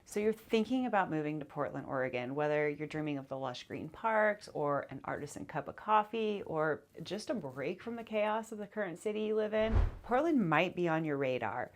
So you're thinking about moving to Portland, Oregon, whether you're dreaming of the lush green parks or an artisan cup of coffee or just a break from the chaos of the current city you live in, Portland might be on your radar.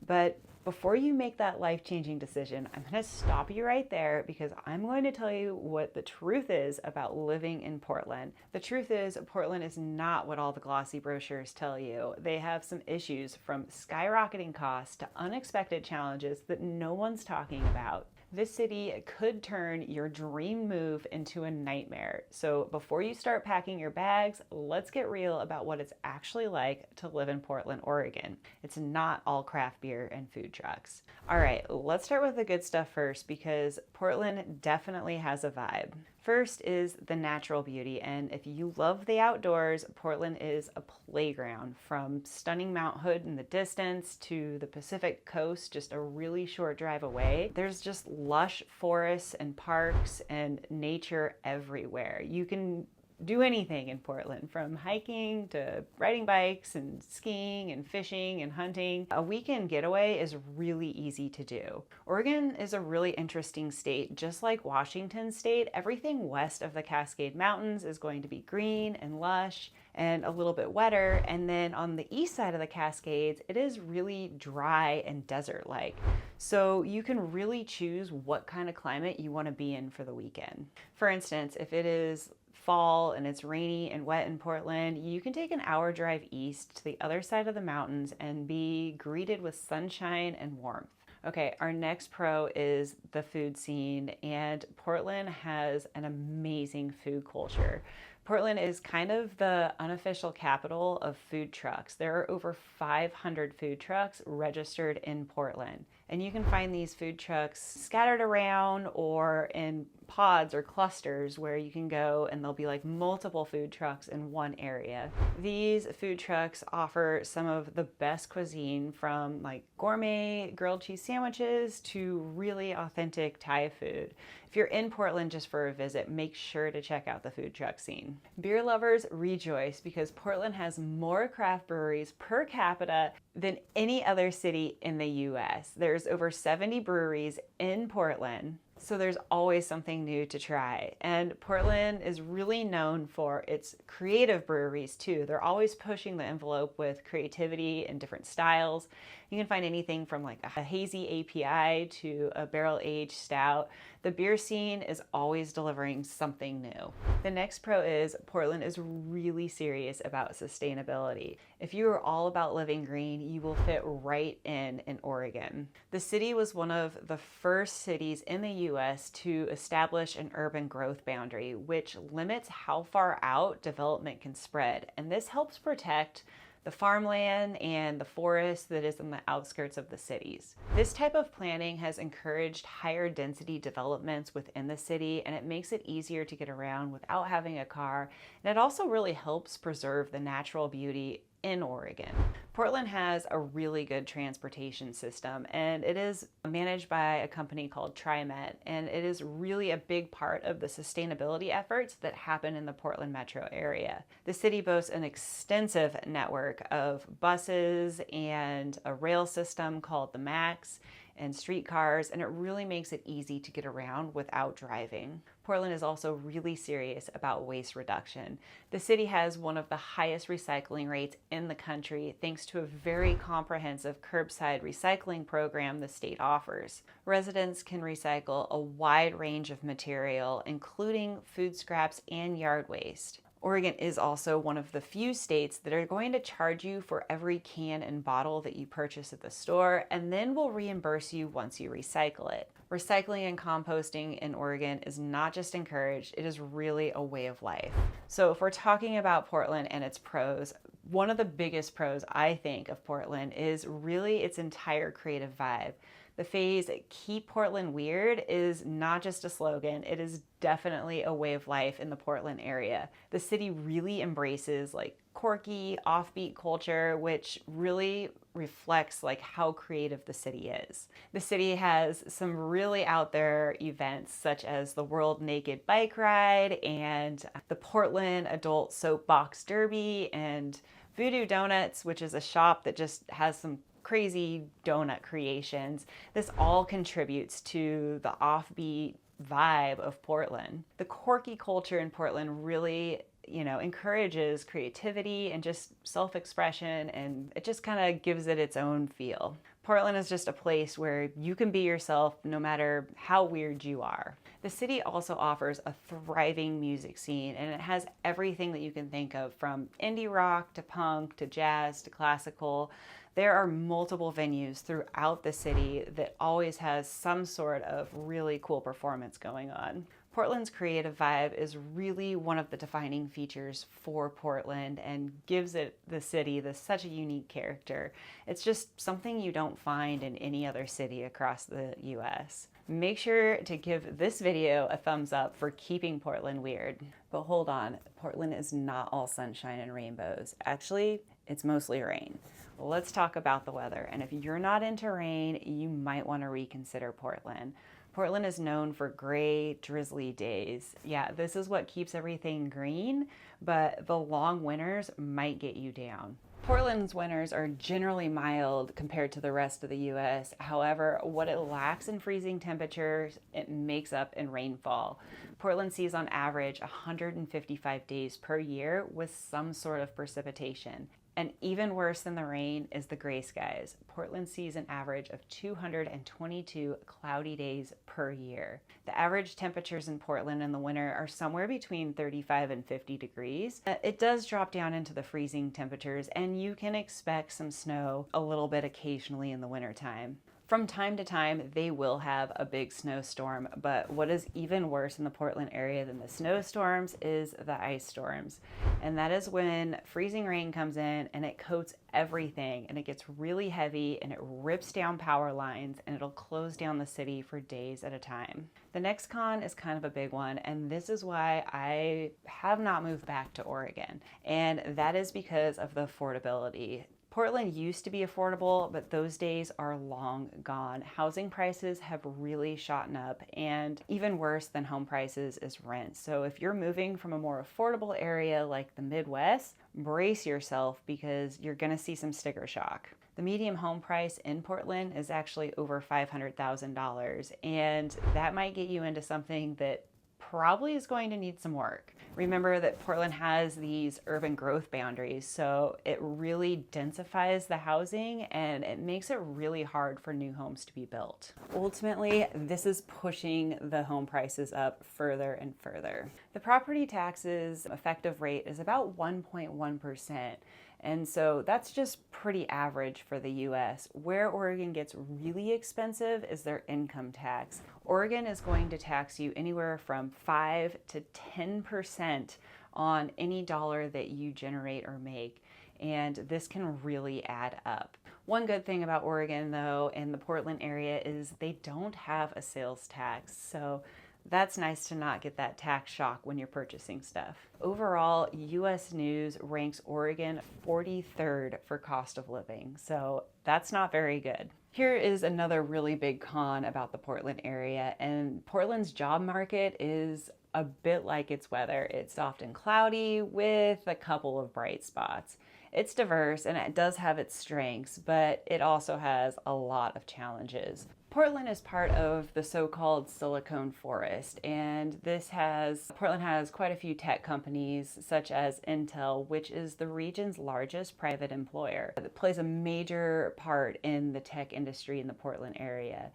But before you make that life-changing decision, I'm going to stop you right there because I'm going to tell you what the truth is about living in Portland. The truth is, Portland is not what all the glossy brochures tell you. They have some issues, from skyrocketing costs to unexpected challenges that no one's talking about. This city could turn your dream move into a nightmare. So before you start packing your bags, let's get real about what it's actually like to live in Portland, Oregon. It's not all craft beer and food trucks. All right, let's start with the good stuff first because Portland definitely has a vibe. First is the natural beauty, and if you love the outdoors, Portland is a playground. From stunning Mount Hood in the distance to the Pacific coast just a really short drive away, there's just lush forests and parks and nature everywhere. You can do anything in Portland, from hiking to riding bikes and skiing and fishing and hunting. A weekend getaway is really easy to do. Oregon is a really interesting state. Just like Washington State, everything west of the Cascade Mountains is going to be green and lush and a little bit wetter. And then on the east side of the Cascades, it is really dry and desert-like. So you can really choose what kind of climate you want to be in for the weekend. For instance, if it is fall and it's rainy and wet in Portland, you can take an hour drive east to the other side of the mountains and be greeted with sunshine and warmth. Okay, our next pro is the food scene, and Portland has an amazing food culture. Portland is kind of the unofficial capital of food trucks. There are over 500 food trucks registered in Portland. And you can find these food trucks scattered around or in pods or clusters where you can go and there'll be like multiple food trucks in one area. These food trucks offer some of the best cuisine, from like gourmet grilled cheese sandwiches to really authentic Thai food. If you're in Portland just for a visit, make sure to check out the food truck scene. Beer lovers rejoice because Portland has more craft breweries per capita than any other city in the US. There's over 70 breweries in Portland, so there's always something new to try. And Portland is really known for its creative breweries too. They're always pushing the envelope with creativity and different styles. You can find anything from like a hazy API to a barrel-aged stout. The beer scene is always delivering something new. The next pro is Portland is really serious about sustainability. If you are all about living green, you will fit right in Oregon. The city was one of the first cities in the US to establish an urban growth boundary, which limits how far out development can spread. And this helps protect the farmland and the forest that is in the outskirts of the cities. This type of planning has encouraged higher density developments within the city, and it makes it easier to get around without having a car. And it also really helps preserve the natural beauty in Oregon. Portland has a really good transportation system, and it is managed by a company called TriMet, and it is really a big part of the sustainability efforts that happen in the Portland metro area. The city boasts an extensive network of buses and a rail system called the MAX and streetcars, and it really makes it easy to get around without driving. Portland is also really serious about waste reduction. The city has one of the highest recycling rates in the country thanks to a very comprehensive curbside recycling program the state offers. Residents can recycle a wide range of material, including food scraps and yard waste. Oregon is also one of the few states that are going to charge you for every can and bottle that you purchase at the store, and then will reimburse you once you recycle it. Recycling and composting in Oregon is not just encouraged, it is really a way of life. So if we're talking about Portland and its pros, one of the biggest pros I think of Portland is really its entire creative vibe. The phrase "keep Portland weird" is not just a slogan, it is definitely a way of life in the Portland area. The city really embraces like quirky, offbeat culture, which really reflects like how creative the city is. The city has some really out there events such as the World Naked Bike Ride and the Portland Adult Soapbox Derby and Voodoo Donuts, which is a shop that just has some crazy donut creations. This all contributes to the offbeat vibe of Portland. The quirky culture in Portland really, encourages creativity and just self-expression, and it just kind of gives it its own feel. Portland is just a place where you can be yourself no matter how weird you are. The city also offers a thriving music scene, and it has everything that you can think of, from indie rock to punk to jazz to classical. There are multiple venues throughout the city that always has some sort of really cool performance going on. Portland's creative vibe is really one of the defining features for Portland and gives the city such a unique character. It's just something you don't find in any other city across the US. Make sure to give this video a thumbs up for keeping Portland weird. But hold on, Portland is not all sunshine and rainbows. Actually, it's mostly rain. Let's talk about the weather. And if you're not into rain, you might want to reconsider Portland. Portland is known for gray, drizzly days. Yeah, this is what keeps everything green, but the long winters might get you down. Portland's winters are generally mild compared to the rest of the US. However, what it lacks in freezing temperatures, it makes up in rainfall. Portland sees on average 155 days per year with some sort of precipitation. And even worse than the rain is the gray skies. Portland sees an average of 222 cloudy days per year. The average temperatures in Portland in the winter are somewhere between 35 and 50 degrees. It does drop down into the freezing temperatures, and you can expect some snow a little bit occasionally in the wintertime. From time to time, they will have a big snowstorm, but what is even worse in the Portland area than the snowstorms is the ice storms. And that is when freezing rain comes in and it coats everything, and it gets really heavy and it rips down power lines, and it'll close down the city for days at a time. The next con is kind of a big one, and this is why I have not moved back to Oregon. And that is because of the affordability. Portland used to be affordable, but those days are long gone. Housing prices have really shot up, and even worse than home prices is rent. So if you're moving from a more affordable area like the Midwest, brace yourself because you're gonna see some sticker shock. The median home price in Portland is actually over $500,000, and that might get you into something that probably is going to need some work. Remember that Portland has these urban growth boundaries, so it really densifies the housing and it makes it really hard for new homes to be built. Ultimately, this is pushing the home prices up further and further. The property taxes effective rate is about 1.1%. And so that's just pretty average for the US. Where Oregon gets really expensive is their income tax. Oregon is going to tax you anywhere from 5 to 10% on any dollar that you generate or make. And this can really add up. One good thing about Oregon, though, and the Portland area is they don't have a sales tax. So that's nice to not get that tax shock when you're purchasing stuff. Overall, US News ranks Oregon 43rd for cost of living, so that's not very good. Here is another really big con about the Portland area, and Portland's job market is a bit like its weather. It's often cloudy with a couple of bright spots. It's diverse and it does have its strengths, but it also has a lot of challenges. Portland is part of the so-called Silicon Forest, and Portland has quite a few tech companies such as Intel, which is the region's largest private employer. It plays a major part in the tech industry in the Portland area.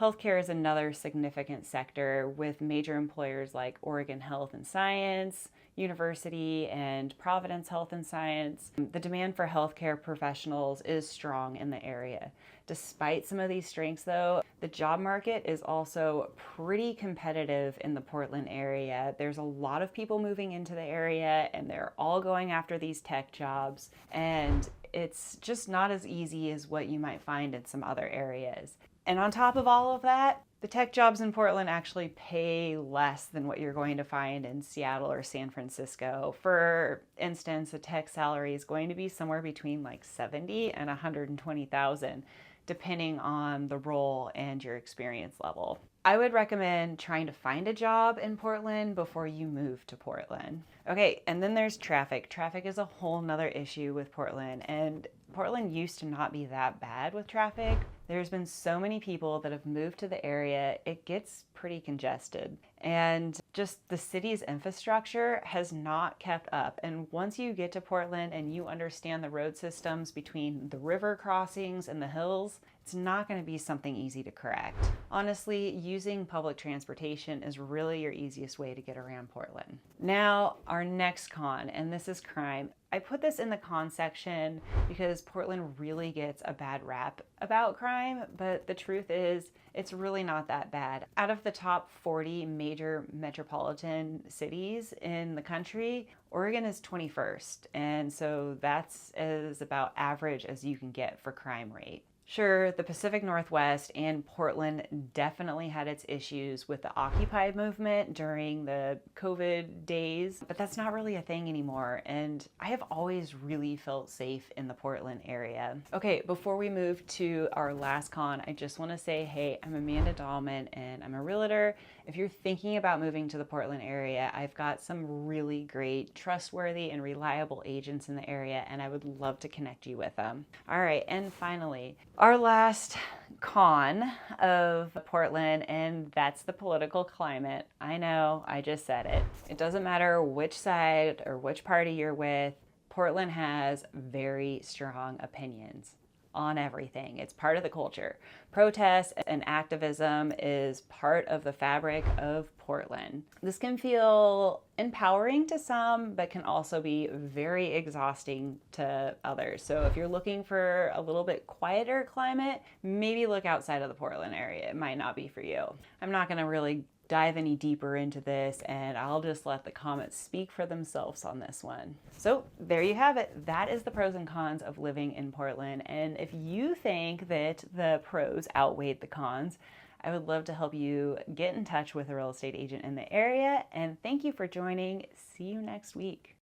Healthcare is another significant sector with major employers like Oregon Health and Science, University, and Providence Health and Science. The demand for healthcare professionals is strong in the area. Despite some of these strengths, though, the job market is also pretty competitive in the Portland area. There's a lot of people moving into the area, and they're all going after these tech jobs, and it's just not as easy as what you might find in some other areas. And on top of all of that, the tech jobs in Portland actually pay less than what you're going to find in Seattle or San Francisco. For instance, a tech salary is going to be somewhere between like $70,000 and $120,000, depending on the role and your experience level. I would recommend trying to find a job in Portland before you move to Portland. Okay, and then there's traffic. Traffic is a whole nother issue with Portland, and Portland used to not be that bad with traffic. There's been so many people that have moved to the area, it gets pretty congested. And just the city's infrastructure has not kept up. And once you get to Portland and you understand the road systems between the river crossings and the hills, it's not going to be something easy to correct. Honestly, using public transportation is really your easiest way to get around Portland. Now, our next con, and this is crime. I put this in the con section because Portland really gets a bad rap about crime, but the truth is it's really not that bad. Out of the top 40 major metropolitan cities in the country, Oregon is 21st, and so that's as about average as you can get for crime rate. Sure, the Pacific Northwest and Portland definitely had its issues with the Occupy movement during the COVID days, but that's not really a thing anymore, and I have always really felt safe in the Portland area. Okay, before we move to our last con, I just want to say, hey, I'm Amanda Dallman and I'm a realtor. If you're thinking about moving to the Portland area, I've got some really great, trustworthy, and reliable agents in the area, and I would love to connect you with them. All right, and finally, our last con of Portland, and that's the political climate. I know, I just said it. It doesn't matter which side or which party you're with, Portland has very strong opinions on everything. It's part of the culture. Protest and activism is part of the fabric of Portland. This can feel empowering to some, but can also be very exhausting to others. So if you're looking for a little bit quieter climate, maybe look outside of the Portland area. It might not be for you. I'm not going to really dive any deeper into this, and I'll just let the comments speak for themselves on this one. So there you have it. That is the pros and cons of living in Portland. And if you think that the pros outweighed the cons, I would love to help you get in touch with a real estate agent in the area. And thank you for joining. See you next week.